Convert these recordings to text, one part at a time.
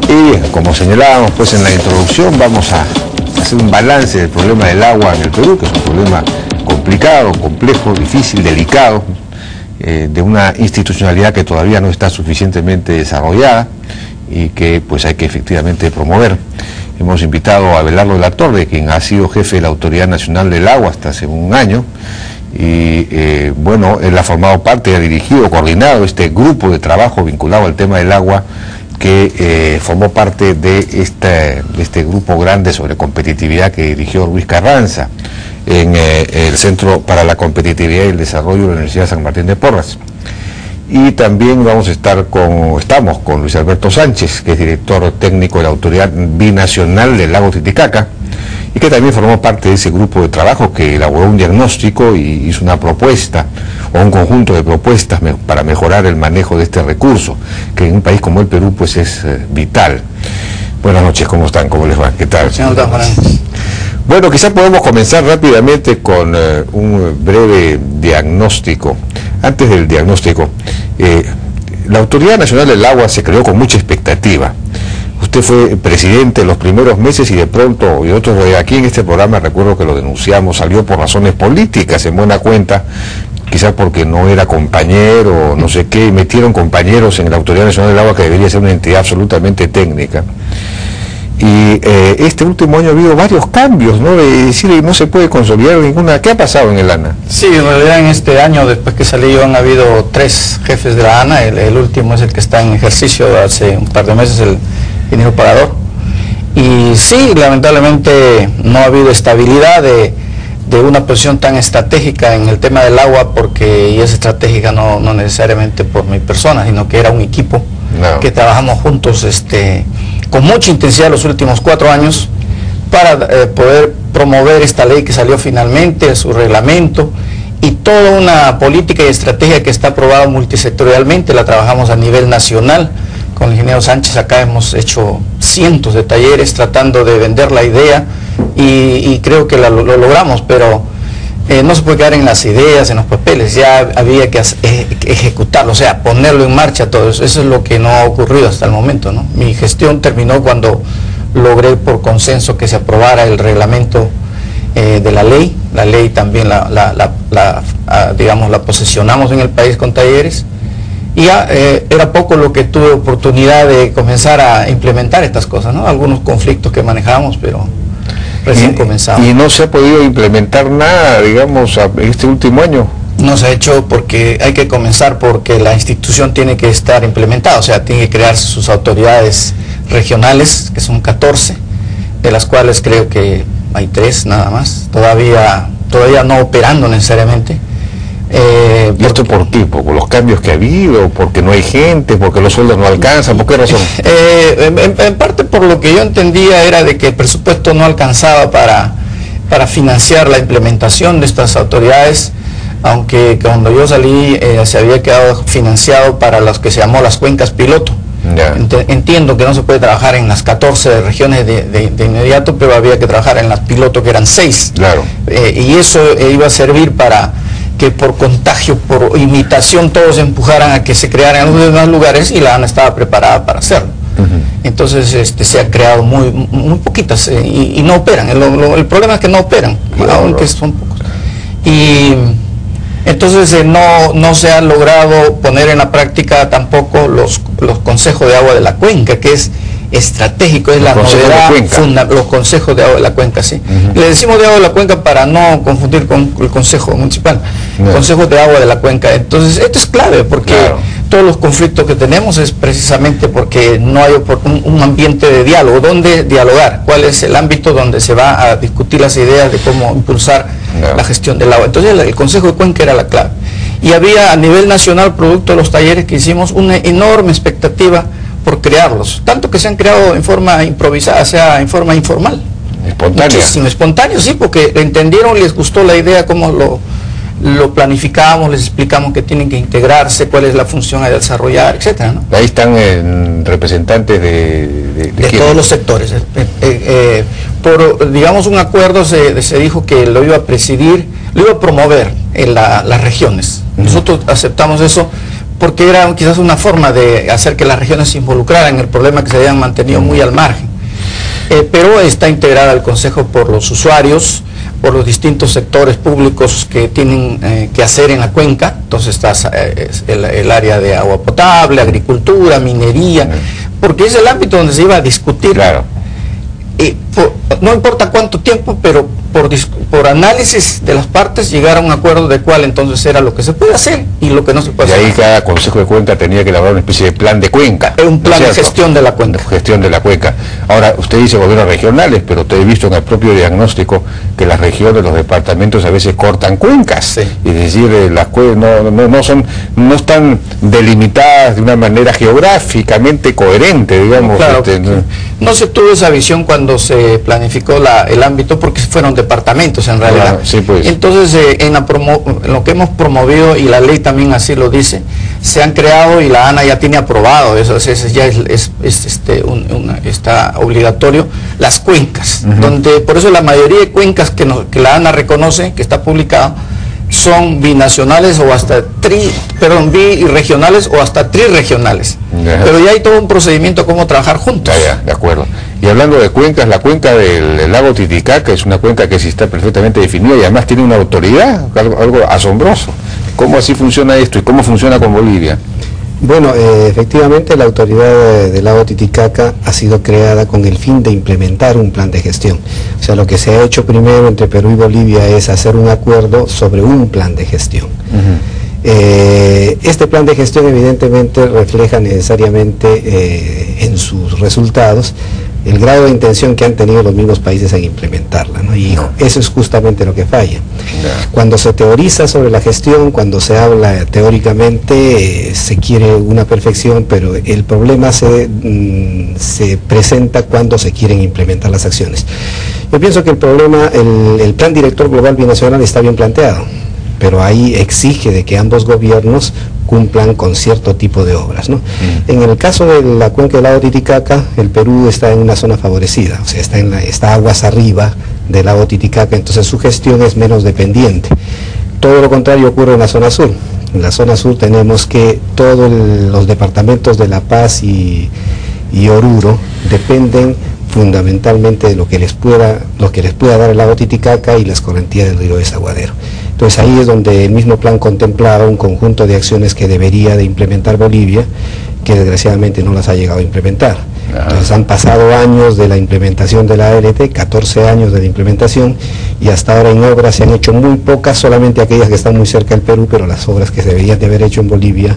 Y como señalábamos pues en la introducción, vamos a hacer un balance del problema del agua en el Perú, que es un problema complicado, complejo, difícil, delicado, de una institucionalidad que todavía no está suficientemente desarrollada y que pues hay que efectivamente promover. Hemos invitado a Abelardo de la Torre, quien ha sido jefe de la Autoridad Nacional del Agua hasta hace un año, y bueno, él ha formado parte, ha dirigido, coordinado este grupo de trabajo vinculado al tema del agua, que formó parte de este grupo grande sobre competitividad que dirigió Luis Carranza en el Centro para la Competitividad y el Desarrollo de la Universidad de San Martín de Porras. Y también estamos con Luis Alberto Sánchez, que es director técnico de la Autoridad Binacional del Lago Titicaca, y que también formó parte de ese grupo de trabajo que elaboró un diagnóstico y hizo una propuesta, o un conjunto de propuestas para mejorar el manejo de este recurso, que en un país como el Perú pues es vital. Buenas noches, ¿cómo están? ¿Cómo les va? ¿Qué tal? Bueno, quizás podemos comenzar rápidamente con un breve diagnóstico. Antes del diagnóstico, la Autoridad Nacional del Agua se creó con mucha expectativa. Usted fue presidente en los primeros meses y de pronto, y otros de aquí en este programa recuerdo que lo denunciamos, salió por razones políticas en buena cuenta, quizás porque no era compañero, no sé qué, y metieron compañeros en la Autoridad Nacional del Agua, que debería ser una entidad absolutamente técnica. Y este último año ha habido varios cambios, ¿no? Es decir, no se puede consolidar ninguna. ¿Qué ha pasado en el ANA? Sí, en realidad en este año, después que salí yo, han habido 3 jefes de la ANA. El último es el que está en ejercicio hace un par de meses, el ingeniero Parador. Y sí, lamentablemente no ha habido estabilidad de una posición tan estratégica en el tema del agua, porque y es estratégica no necesariamente por mi persona, sino que era un equipo que trabajamos juntos con mucha intensidad los últimos 4 años para poder promover esta ley que salió finalmente, su reglamento y toda una política y estrategia que está aprobada multisectorialmente. La trabajamos a nivel nacional. Con el ingeniero Sánchez acá hemos hecho cientos de talleres tratando de vender la idea y creo que lo logramos, pero no se puede quedar en las ideas, en los papeles, ya había que ejecutarlo, o sea, ponerlo en marcha todo eso. Eso es lo que no ha ocurrido hasta el momento, ¿no? Mi gestión terminó cuando logré por consenso que se aprobara el reglamento de la ley también digamos, la posesionamos en el país con talleres, y ya era poco lo que tuve oportunidad de comenzar a implementar estas cosas, ¿no? Algunos conflictos que manejábamos, pero recién comenzamos. ¿Y no se ha podido implementar nada, digamos, este último año? No se ha hecho porque hay que comenzar, porque la institución tiene que estar implementada, o sea, tiene que crearse sus autoridades regionales, que son 14, de las cuales creo que hay 3 nada más, todavía no operando necesariamente. ¿Y esto por qué? ¿Por los cambios que ha habido? ¿Porque no hay gente? ¿Porque los sueldos no alcanzan? ¿Por qué razón? En parte por lo que yo entendía era de que el presupuesto no alcanzaba para financiar la implementación de estas autoridades, aunque cuando yo salí se había quedado financiado para los que se llamó las cuencas piloto. Entiendo que no se puede trabajar en las 14 regiones de inmediato, pero había que trabajar en las piloto, que eran 6. Claro. Y eso iba a servir para que por contagio, por imitación, todos se empujaran a que se crearan en los demás lugares, y la ANA estaba preparada para hacerlo. Entonces se han creado muy poquitas y no operan. El problema es que no operan, aunque son pocos. Y entonces no se ha logrado poner en la práctica tampoco los consejos de agua de la cuenca, que es estratégico, es la novedad, los consejos de agua de la cuenca, sí. Le decimos de agua de la cuenca para no confundir con el consejo municipal, consejos de agua de la cuenca. Entonces esto es clave, porque todos los conflictos que tenemos es precisamente porque no hay un ambiente de diálogo. ¿Dónde dialogar? ¿Cuál es el ámbito donde se va a discutir las ideas de cómo impulsar la gestión del agua? Entonces el consejo de cuenca era la clave, y había a nivel nacional, producto de los talleres que hicimos, una enorme expectativa por crearlos, tanto que se han creado en forma improvisada, o sea, en forma informal. Espontánea. Muchísimo espontáneo, sí, porque entendieron, les gustó la idea, cómo lo planificamos, les explicamos que tienen que integrarse, cuál es la función a desarrollar, etcétera, ¿no? Ahí están representantes de todos los sectores. Por, digamos, un acuerdo se dijo que lo iba a presidir, lo iba a promover en las regiones. Nosotros aceptamos eso porque era quizás una forma de hacer que las regiones se involucraran en el problema, que se habían mantenido muy al margen. Pero está integrada al Consejo por los usuarios, por los distintos sectores públicos que tienen que hacer en la cuenca. Entonces está el área de agua potable, agricultura, minería, porque es el ámbito donde se iba a discutir. Claro. No importa cuánto tiempo, pero por análisis de las partes llegar a un acuerdo de cuál entonces era lo que se puede hacer y lo que no se puede hacer. Y ahí cada Consejo de Cuenca tenía que elaborar una especie de plan de cuenca. Un plan de gestión de la cuenca. Gestión de la cuenca. Ahora, usted dice gobiernos regionales, pero te he visto en el propio diagnóstico que las regiones, los departamentos a veces cortan cuencas. Sí. Es decir, las cuencas no están delimitadas de una manera geográficamente coherente, digamos. Claro, no se tuvo esa visión cuando se planificó el ámbito, porque fueron departamentos en realidad. Claro, sí, pues. Entonces, en lo que hemos promovido, y la ley también así lo dice, se han creado, y la ANA ya tiene aprobado, eso ya está obligatorio, las cuencas, donde por eso la mayoría de cuencas que la ANA reconoce, que está publicado, son binacionales o hasta birregionales o hasta trirregionales. Pero ya hay todo un procedimiento cómo trabajar juntos. Ya, de acuerdo. Y hablando de cuencas, la cuenca del lago Titicaca es una cuenca que sí está perfectamente definida y además tiene una autoridad, algo asombroso. ¿Cómo así funciona esto y cómo funciona con Bolivia? Bueno, efectivamente la autoridad del lago Titicaca ha sido creada con el fin de implementar un plan de gestión. O sea, lo que se ha hecho primero entre Perú y Bolivia es hacer un acuerdo sobre un plan de gestión. Este plan de gestión evidentemente refleja necesariamente en sus resultados el grado de intención que han tenido los mismos países en implementarla, ¿no? Y eso es justamente lo que falla. Cuando se teoriza sobre la gestión, cuando se habla teóricamente, se quiere una perfección, pero el problema se presenta cuando se quieren implementar las acciones. Yo pienso que el problema, el Plan Director Global Binacional está bien planteado, pero ahí exige de que ambos gobiernos cumplan con cierto tipo de obras, ¿no? En el caso de la cuenca del lago Titicaca, el Perú está en una zona favorecida, o sea, está aguas arriba del lago Titicaca, entonces su gestión es menos dependiente. Todo lo contrario ocurre en la zona sur. En la zona sur tenemos que todos los departamentos de La Paz y Oruro dependen fundamentalmente de lo que les pueda dar el lago Titicaca y las correntías del río Desaguadero. Entonces ahí es donde el mismo plan contemplaba un conjunto de acciones que debería de implementar Bolivia, que desgraciadamente no las ha llegado a implementar. Entonces han pasado años de la implementación de la ALT, 14 años de la implementación, y hasta ahora en obras se han hecho muy pocas, solamente aquellas que están muy cerca del Perú, pero las obras que se deberían de haber hecho en Bolivia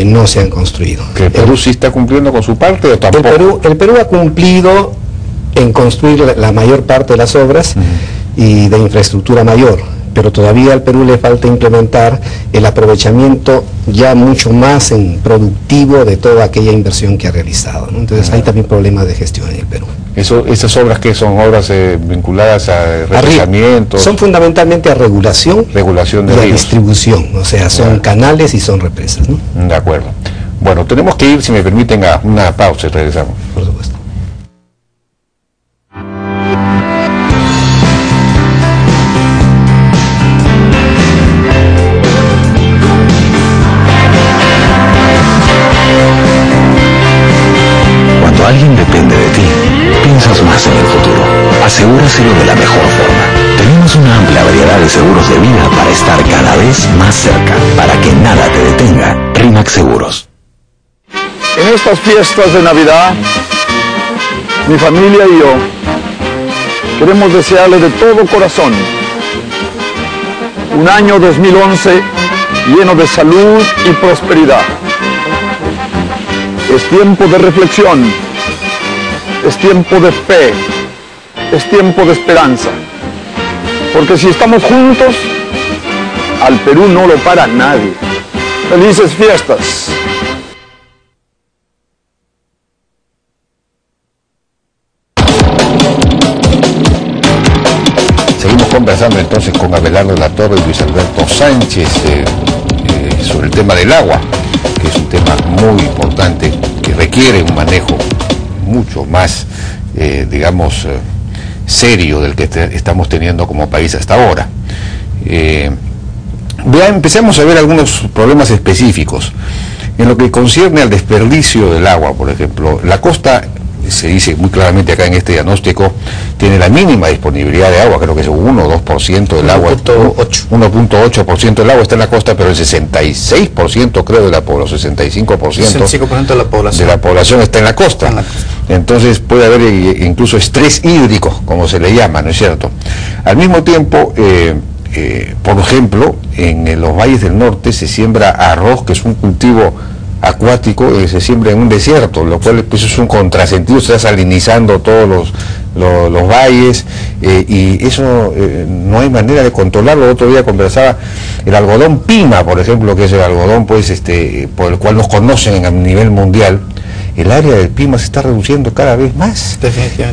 no se han construido. ¿Que el Perú sí está cumpliendo con su parte o tampoco? El Perú ha cumplido en construir la mayor parte de las obras y de infraestructura mayor, pero todavía al Perú le falta implementar el aprovechamiento ya mucho más en productivo de toda aquella inversión que ha realizado, ¿no? Entonces hay también problemas de gestión en el Perú. ¿Esas obras qué son? ¿Obras vinculadas a represamientos? Son fundamentalmente a regulación de y ríos. a distribución, o sea, son canales y son represas, ¿no? De acuerdo. Bueno, tenemos que ir, si me permiten, a una pausa y regresamos. Por supuesto. Cuando alguien depende de ti, piensas más en el futuro. Asegúraselo de la mejor forma. Tenemos una amplia variedad de seguros de vida para estar cada vez más cerca, para que nada te detenga. RIMAC Seguros. En estas fiestas de Navidad, mi familia y yo queremos desearle de todo corazón un año 2011 lleno de salud y prosperidad. Es tiempo de reflexión, es tiempo de fe, es tiempo de esperanza. Porque si estamos juntos, al Perú no lo para nadie. ¡Felices fiestas! Seguimos conversando entonces con Abelardo Latorre y Luis Alberto Sánchez sobre el tema del agua, que es un tema muy importante, que requiere un manejo mucho más, serio del que estamos teniendo como país hasta ahora. Empecemos a ver algunos problemas específicos. En lo que concierne al desperdicio del agua, por ejemplo, la costa, se dice muy claramente acá en este diagnóstico, tiene la mínima disponibilidad de agua, creo que es 1 o 2% del agua. 1.8% del agua está en la costa, pero el 66% creo de la población, 65% de la población está en la costa. Entonces puede haber incluso estrés hídrico, como se le llama, ¿no es cierto? Al mismo tiempo, por ejemplo, en los valles del norte se siembra arroz, que es un cultivo acuático, se siembra en un desierto, lo cual pues es un contrasentido, se está salinizando todos los valles, y eso no hay manera de controlarlo. El otro día conversaba el algodón Pima, por ejemplo, que es el algodón pues por el cual nos conocen a nivel mundial. El área del Pima se está reduciendo cada vez más,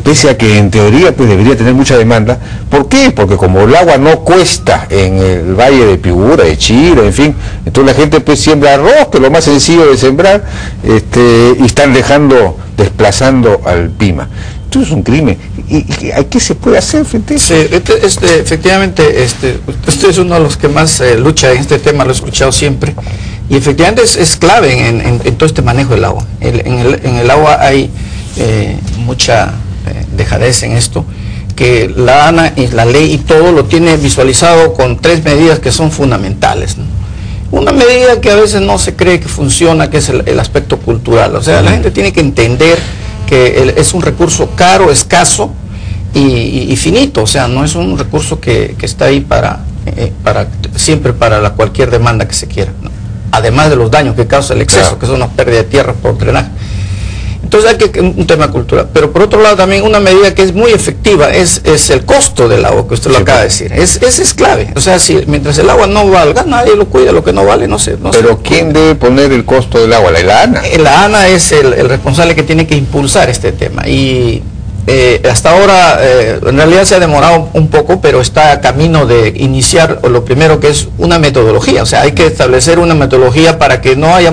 pese a que en teoría pues debería tener mucha demanda. ¿Por qué? Porque como el agua no cuesta en el valle de Piura, de Chile, en fin, entonces la gente pues siembra arroz, que es lo más sencillo de sembrar, y están desplazando al Pima. Esto es un crimen. ¿Y qué se puede hacer frente a eso? Sí, efectivamente, usted es uno de los que más lucha en este tema, lo he escuchado siempre. Y efectivamente es clave en todo este manejo del agua. En el agua hay mucha dejadez en esto, que la ANA y la ley y todo lo tiene visualizado con 3 medidas que son fundamentales, ¿no? Una medida que a veces no se cree que funciona, que es el aspecto cultural. O sea, la gente tiene que entender que es un recurso caro, escaso y finito. O sea, no es un recurso que está ahí siempre para cualquier demanda que se quiera, ¿no? Además de los daños que causa el exceso, que son una pérdida de tierra por drenaje. Entonces un tema cultural. Pero por otro lado también una medida que es muy efectiva es el costo del agua, que usted lo acaba de decir. Ese es clave. O sea, mientras el agua no valga, nadie lo cuida, lo que no vale no sé. Pero ¿quién debe poner el costo del agua? ¿La ANA? La ANA es el responsable que tiene que impulsar este tema. Y hasta ahora en realidad se ha demorado un poco, pero está a camino de iniciar lo primero, que es una metodología. O sea, hay que establecer una metodología para que no haya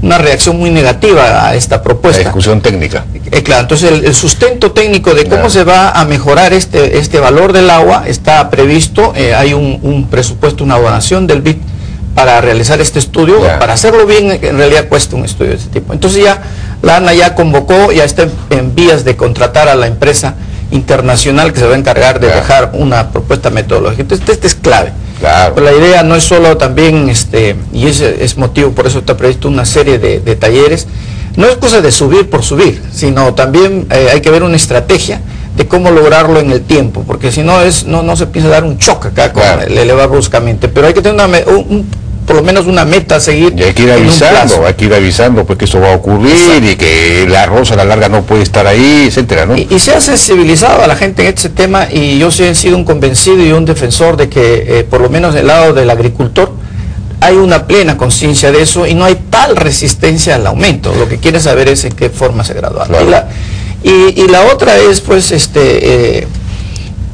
una reacción muy negativa a esta propuesta. La discusión técnica. Claro, entonces el sustento técnico de cómo se va a mejorar este valor del agua está previsto. Hay un presupuesto, una donación del BID para realizar este estudio. Para hacerlo bien en realidad cuesta un estudio de este tipo. Entonces ya la ANA ya convocó, ya está en vías de contratar a la empresa internacional que se va a encargar de dejar una propuesta metodológica. Entonces este es clave. Claro. Pero la idea no es solo también, y ese es motivo, por eso está previsto una serie de talleres. No es cosa de subir por subir, sino también hay que ver una estrategia de cómo lograrlo en el tiempo, porque si no no se piensa dar un choque acá con el elevar bruscamente, pero hay que tener por lo menos una meta a seguir. Y hay que ir avisando, pues que eso va a ocurrir y que el arroz a la larga no puede estar ahí, etcétera, ¿no? Y se ha sensibilizado a la gente en este tema, y yo sí he sido un convencido y un defensor de que por lo menos del lado del agricultor hay una plena conciencia de eso y no hay tal resistencia al aumento. Lo que quiere saber es en qué forma se gradúa. Claro. Y la otra es pues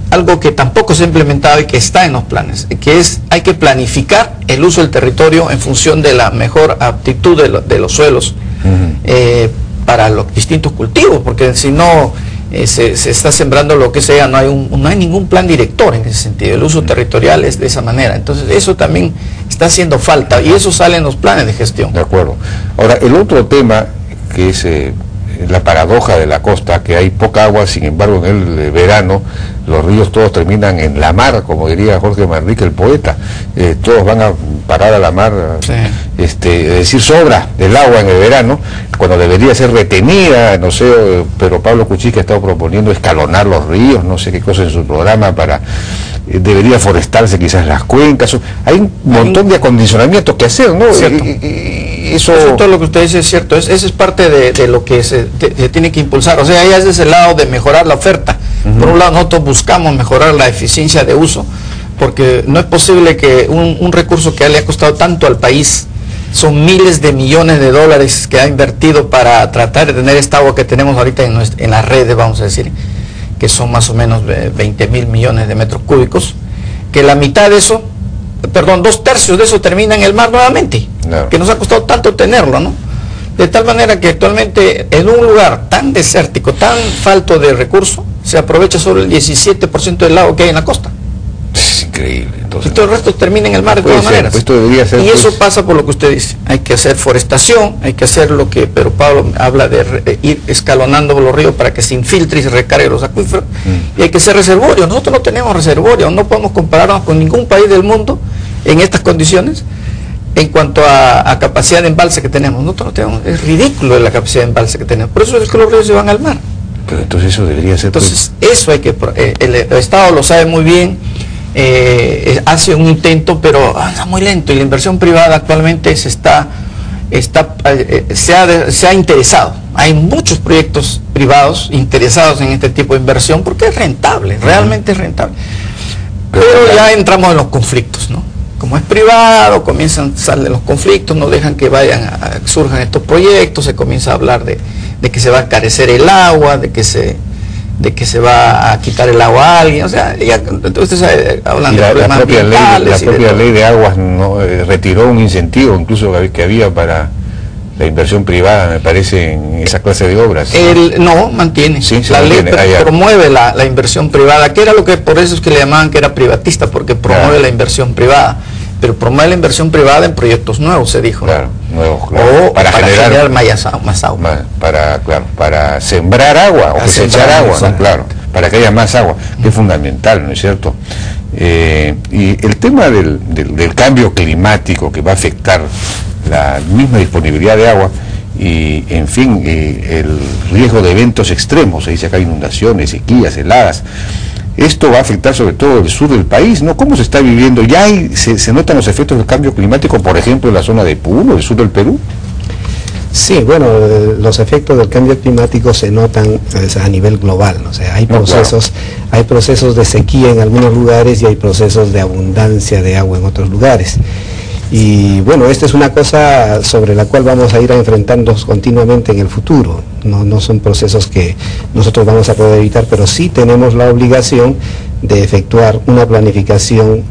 algo que tampoco se ha implementado y que está en los planes, que es hay que planificar el uso del territorio en función de la mejor aptitud de los suelos para los distintos cultivos, porque si no se está sembrando lo que sea, no hay ningún plan director en ese sentido. El uso territorial es de esa manera. Entonces eso también está haciendo falta y eso sale en los planes de gestión. De acuerdo. Ahora, el otro tema que es la paradoja de la costa, que hay poca agua, sin embargo en el verano los ríos todos terminan en la mar, como diría Jorge Manrique, el poeta. Todos van a parar a la mar. Sí. Es decir, sobra del agua en el verano, cuando debería ser retenida, no sé, pero Pablo Kuczynski ha estado proponiendo escalonar los ríos, no sé qué cosa en su programa, debería forestarse quizás las cuencas. Hay un montón de acondicionamientos que hacer, ¿no? Eso todo lo que usted dice es cierto, esa es parte de lo que se tiene que impulsar. O sea, ya es desde el lado de mejorar la oferta. Por un lado, nosotros buscamos mejorar la eficiencia de uso, porque no es posible que un recurso que le ha costado tanto al país, son miles de millones de dólares que ha invertido para tratar de tener esta agua que tenemos ahorita en las redes, vamos a decir, que son más o menos 20.000 millones de metros cúbicos, que la mitad de eso, perdón, 2/3 de eso termina en el mar nuevamente, que nos ha costado tanto tenerlo, ¿no? De tal manera que actualmente en un lugar tan desértico, tan falto de recursos, se aprovecha solo el 17% del agua que hay en la costa. Increíble. Entonces, y todo el resto termina en el mar de todas maneras. Esto debería ser, y eso pasa por lo que usted dice. Hay que hacer forestación, hay que hacer lo que Pedro Pablo habla de ir escalonando los ríos para que se infiltre y se recargue los acuíferos. Y hay que hacer reservorios. Nosotros no tenemos reservorios, no podemos compararnos con ningún país del mundo en estas condiciones en cuanto a capacidad de embalse que tenemos. Nosotros no tenemos, es ridículo la capacidad de embalse que tenemos. Por eso es que los ríos se van al mar. Pero entonces eso debería ser... Entonces, eso hay que... el Estado lo sabe muy bien, hace un intento, pero anda muy lento, y la inversión privada actualmente se ha interesado. Hay muchos proyectos privados interesados en este tipo de inversión porque es rentable, realmente es rentable. Pero ya entramos en los conflictos, ¿no? Como es privado, salen los conflictos, no dejan que surjan estos proyectos, se comienza a hablar de que se va a carecer el agua, de que se va a quitar el agua a alguien, o sea, ya entonces hablando de problemas ambientales. La propia ley de aguas retiró un incentivo incluso que había para la inversión privada, me parece, en esa clase de obras. No, mantiene. Sí, la mantiene. Ley promueve la inversión privada, que era lo que por eso es que le llamaban que era privatista, porque promueve la inversión privada. Pero promueve la inversión privada en proyectos nuevos, se dijo. Claro, nuevos, claro. O para generar más agua. Para sembrar agua o cosechar agua, ¿no? Claro, para que haya más agua, que es fundamental, ¿no es cierto? Y el tema del cambio climático que va a afectar la misma disponibilidad de agua y, en fin, el riesgo de eventos extremos, se dice acá inundaciones, sequías, heladas. Esto va a afectar sobre todo el sur del país, ¿no? ¿Cómo se está viviendo? ¿Ya se notan los efectos del cambio climático, por ejemplo, en la zona de Puno, el sur del Perú? Sí, bueno, los efectos del cambio climático se notan a nivel global, ¿no? O sea, hay procesos de sequía en algunos lugares y hay procesos de abundancia de agua en otros lugares. Y bueno, esta es una cosa sobre la cual vamos a ir a enfrentarnos continuamente en el futuro. No son procesos que nosotros vamos a poder evitar, pero sí tenemos la obligación de efectuar una planificación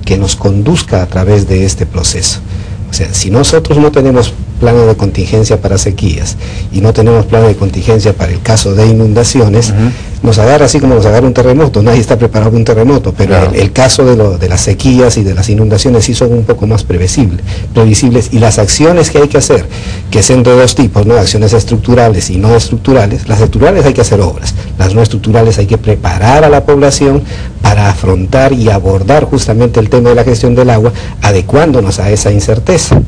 que nos conduzca a través de este proceso. O sea, si nosotros no tenemos planes de contingencia para sequías y no tenemos planes de contingencia para el caso de inundaciones, nos agarra así como nos agarra un terremoto. Nadie está preparado para un terremoto, pero claro, el caso de las sequías y de las inundaciones sí son un poco más previsibles, y las acciones que hay que hacer, que son de dos tipos, ¿no? Acciones estructurales y no estructurales. Las estructurales hay que hacer obras, las no estructurales hay que preparar a la población para afrontar y abordar justamente el tema de la gestión del agua, adecuándonos a esa incerteza.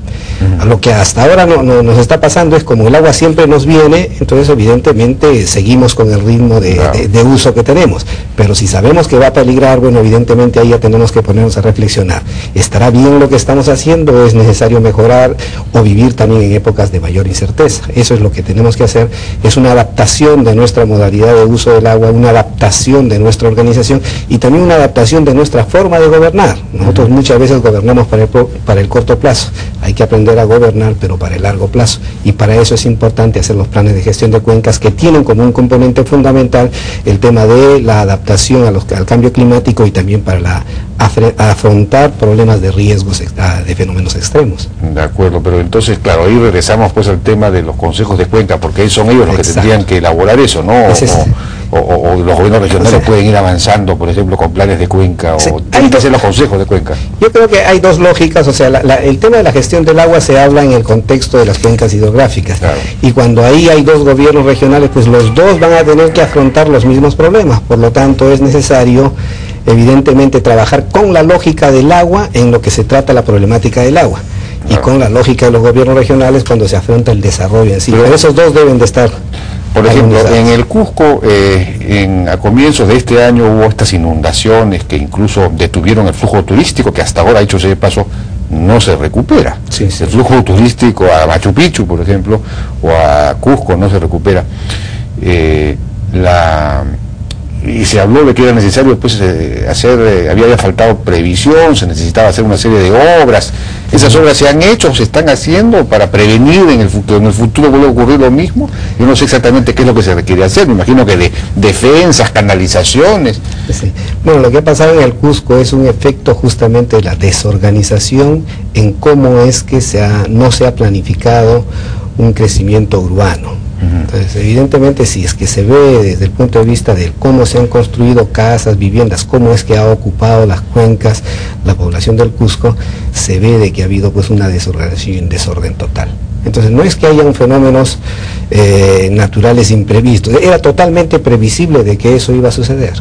A lo que hasta ahora nos está pasando es como el agua siempre nos viene, entonces evidentemente seguimos con el ritmo de uso que tenemos, pero si sabemos que va a peligrar, bueno, evidentemente ahí ya tenemos que ponernos a reflexionar. ¿Estará bien lo que estamos haciendo o es necesario mejorar o vivir también en épocas de mayor incerteza? Eso es lo que tenemos que hacer, es una adaptación de nuestra modalidad de uso del agua, una adaptación de nuestra organización y también una adaptación de nuestra forma de gobernar. Nosotros muchas veces gobernamos para el corto plazo, hay que aprender a gobernar pero para el largo plazo, y para eso es importante hacer los planes de gestión de cuencas que tienen como un componente fundamental el tema de la adaptación al cambio climático y también para afrontar problemas de riesgos de fenómenos extremos. De acuerdo, pero entonces, claro, ahí regresamos pues al tema de los consejos de cuenca, porque son ellos los que tendrían que elaborar eso, ¿no? O los gobiernos regionales pueden ir avanzando, por ejemplo, con planes de cuenca, o tienen que hacer los consejos de cuenca. Yo creo que hay dos lógicas, o sea, el tema de la gestión del agua se habla en el contexto de las cuencas hidrográficas, claro, y cuando ahí hay dos gobiernos regionales, pues los dos van a tener que afrontar los mismos problemas, por lo tanto es necesario evidentemente trabajar con la lógica del agua en lo que se trata la problemática del agua, y con la lógica de los gobiernos regionales cuando se afronta el desarrollo en sí. Pero esos dos deben de estar. Por ejemplo, en el Cusco, a comienzos de este año hubo estas inundaciones que incluso detuvieron el flujo turístico, que hasta ahora, dicho sea de paso, no se recupera. Sí. El flujo turístico a Machu Picchu, por ejemplo, o a Cusco no se recupera. Y se habló de que era necesario pues había faltado previsión, se necesitaba hacer una serie de obras. Esas obras se han hecho, se están haciendo para prevenir en el futuro vuelve a ocurrir lo mismo. Yo no sé exactamente qué es lo que se requiere hacer, me imagino que de defensas, canalizaciones. Sí. Bueno, lo que ha pasado en el Cusco es un efecto justamente de la desorganización en cómo es que no se ha planificado un crecimiento urbano. Entonces, evidentemente, si es que se ve desde el punto de vista de cómo se han construido casas, viviendas, cómo es que ha ocupado las cuencas la población del Cusco, se ve de que ha habido pues una desorganización y un desorden total. Entonces, no es que hayan fenómenos naturales imprevistos, era totalmente previsible de que eso iba a suceder.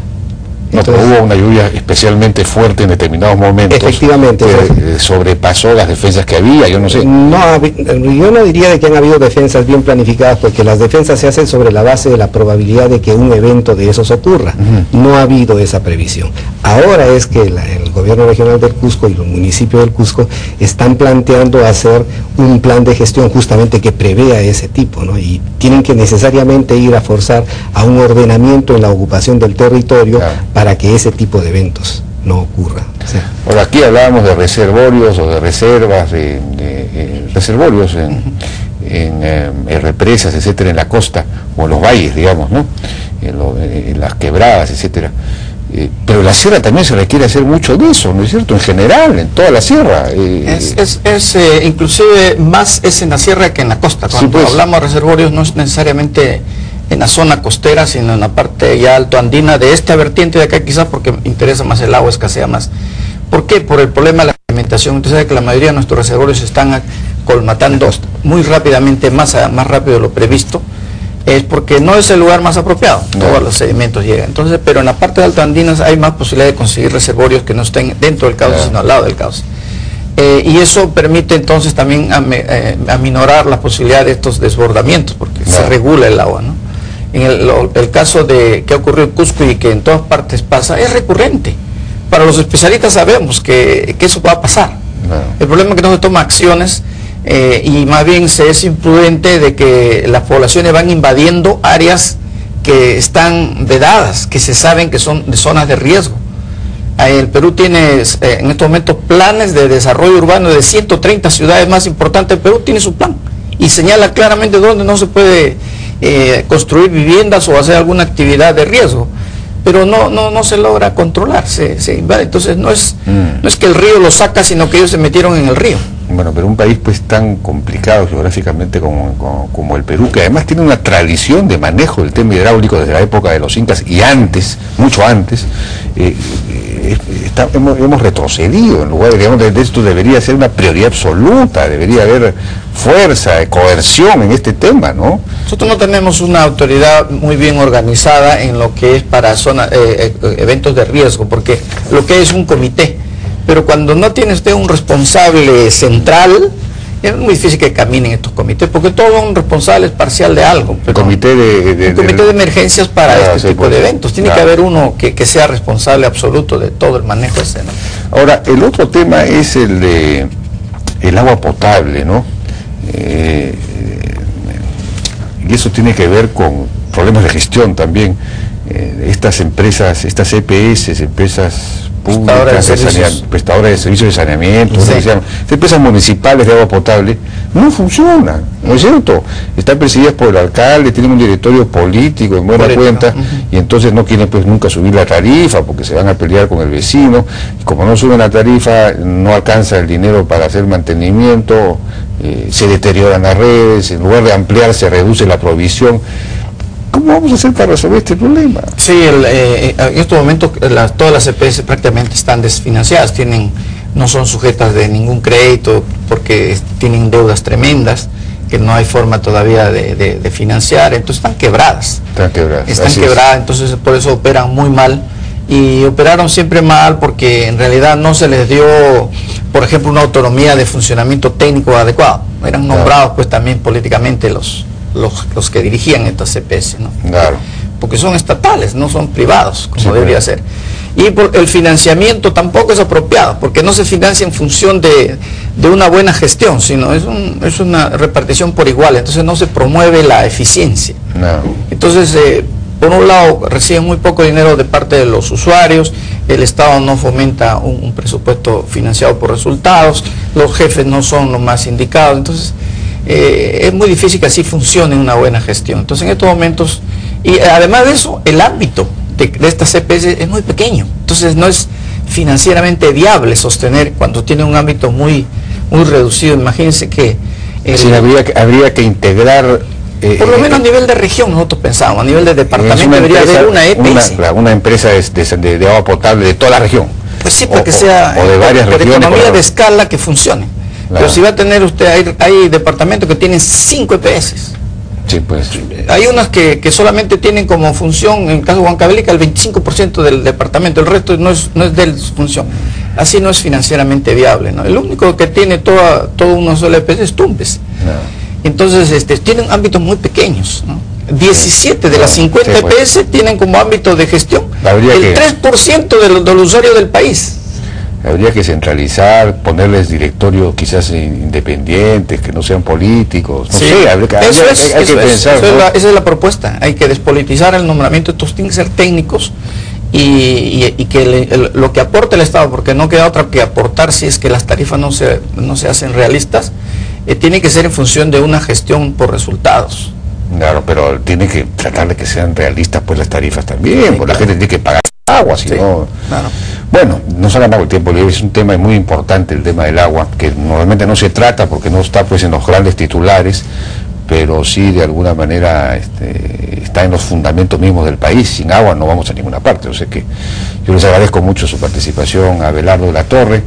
Entonces, hubo una lluvia especialmente fuerte en determinados momentos. Efectivamente. Que sobrepasó las defensas que había, yo no sé. No, yo no diría de que han habido defensas bien planificadas, porque las defensas se hacen sobre la base de la probabilidad de que un evento de esos ocurra. No ha habido esa previsión. Ahora es que el gobierno regional del Cusco y los municipios del Cusco están planteando hacer un plan de gestión justamente que prevea ese tipo, ¿no? Y tienen que necesariamente ir a forzar a un ordenamiento en la ocupación del territorio, claro, para que ese tipo de eventos no ocurra. Sí. Ahora, aquí hablábamos de reservorios o de reservas, reservorios en represas, etcétera, en la costa o en los valles, digamos, ¿no? En las quebradas, etcétera. Pero la sierra también se requiere hacer mucho de eso, ¿no es cierto? En general, en toda la sierra. Inclusive más es en la sierra que en la costa. Cuando sí, pues, hablamos de reservorios no es necesariamente en la zona costera, sino en la parte ya alto andina de esta vertiente de acá, quizás porque interesa más el agua, escasea más. ¿Por qué? Por el problema de la alimentación. Usted sabe que la mayoría de nuestros reservorios se están colmatando muy rápidamente, más rápido de lo previsto. Es porque no es el lugar más apropiado, no, todos los sedimentos llegan. Entonces, pero en la parte de alto andinas hay más posibilidad de conseguir reservorios que no estén dentro del cauce, sino al lado del cauce. Y eso permite entonces también aminorar la posibilidad de estos desbordamientos, porque se regula el agua, ¿no? En el caso de que ha ocurrido en Cusco y que en todas partes pasa, es recurrente. Para los especialistas sabemos que eso va a pasar. El problema es que no se toman acciones y más bien se es imprudente de que las poblaciones van invadiendo áreas que están vedadas, que se saben que son de zonas de riesgo. El Perú tiene en estos momentos planes de desarrollo urbano de 130 ciudades más importantes. El Perú tiene su plan y señala claramente dónde no se puede construir viviendas o hacer alguna actividad de riesgo, pero no se logra controlar, se invade. Entonces no es que el río lo saca, sino que ellos se metieron en el río. Bueno, pero un país pues tan complicado geográficamente como el Perú, que además tiene una tradición de manejo del tema hidráulico desde la época de los incas y antes, mucho antes, hemos retrocedido. En lugar de, digamos, de esto debería ser una prioridad absoluta, debería haber fuerza, coerción en este tema, ¿no? Nosotros no tenemos una autoridad muy bien organizada en lo que es para eventos de riesgo, porque lo que es un comité, pero cuando no tiene usted un responsable central, es muy difícil que caminen estos comités, porque todos son responsables parcial de algo. El comité de emergencias para este tipo de eventos. Tiene que haber uno que sea responsable absoluto de todo el manejo ese, ¿no? Ahora, el otro tema es el de el agua potable, ¿no? Y eso tiene que ver con problemas de gestión también. Estas empresas, estas EPS, empresas públicas, prestadoras de servicios de saneamiento, empresas municipales de agua potable, no funcionan, ¿no es cierto? Están presididas por el alcalde, tienen un directorio político en buena cuenta, y entonces no quieren pues nunca subir la tarifa porque se van a pelear con el vecino, y como no suben la tarifa, no alcanza el dinero para hacer mantenimiento, se deterioran las redes, en lugar de ampliar se reduce la provisión. ¿Cómo vamos a hacer para resolver este problema? Sí, en estos momentos todas las EPS prácticamente están desfinanciadas, no son sujetas de ningún crédito porque tienen deudas tremendas que no hay forma todavía de financiar, entonces están quebradas. Están quebradas, entonces por eso operan muy mal, y operaron siempre mal porque en realidad no se les dio, por ejemplo, una autonomía de funcionamiento técnico adecuado. Eran nombrados pues también políticamente los que dirigían estas EPS, ¿no? Claro. Porque son estatales, no son privados, como debería ser. Y el financiamiento tampoco es apropiado, porque no se financia en función de una buena gestión, sino es una repartición por igual, entonces no se promueve la eficiencia. Entonces, por un lado, reciben muy poco dinero de parte de los usuarios, el Estado no fomenta un presupuesto financiado por resultados, los jefes no son los más indicados, entonces es muy difícil que así funcione una buena gestión. Entonces en estos momentos, y además de eso, el ámbito de estas EPS es muy pequeño, entonces no es financieramente viable sostener cuando tiene un ámbito muy reducido. Imagínense que habría que integrar Por lo menos a nivel de región nosotros pensamos, a nivel de departamento debería haber una EPS. Una empresa de agua potable de toda la región. Pues sí, para que sea o de varias por regiones, economía de escala que funcione. Claro. Pero si va a tener usted, hay departamentos que tienen 5 EPS. Sí, pues. Hay unas que solamente tienen como función, en el caso de Huancavelica, el 25% del departamento, el resto no es de su función. Así no es financieramente viable, ¿no? El único que tiene todo uno solo EPS es Tumbes. No. Entonces, tienen ámbitos muy pequeños, ¿no? 17 de las 50 sí, pues. EPS tienen como ámbito de gestión el 3% de los usuarios del país. Habría que centralizar, ponerles directorios quizás independientes, que no sean políticos, no sé, hay que pensar. Esa es la propuesta, hay que despolitizar el nombramiento, estos tienen que ser técnicos y que lo que aporte el Estado, porque no queda otra que aportar si es que las tarifas no se hacen realistas, tiene que ser en función de una gestión por resultados. Claro, pero tiene que tratar de que sean realistas pues las tarifas también, Sí, porque claro. la gente tiene que pagar agua, si Sí, no... claro. Bueno, no se ha ganado el tiempo libre, es un tema muy importante el tema del agua, que normalmente no se trata porque no está pues en los grandes titulares, pero sí de alguna manera está en los fundamentos mismos del país. Sin agua no vamos a ninguna parte. O sea que yo les agradezco mucho su participación a Abelardo de la Torre,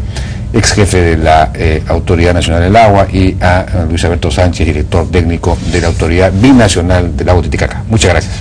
ex jefe de la Autoridad Nacional del Agua, y a Luis Alberto Sánchez, director técnico de la Autoridad Binacional del Agua Titicaca. Muchas gracias.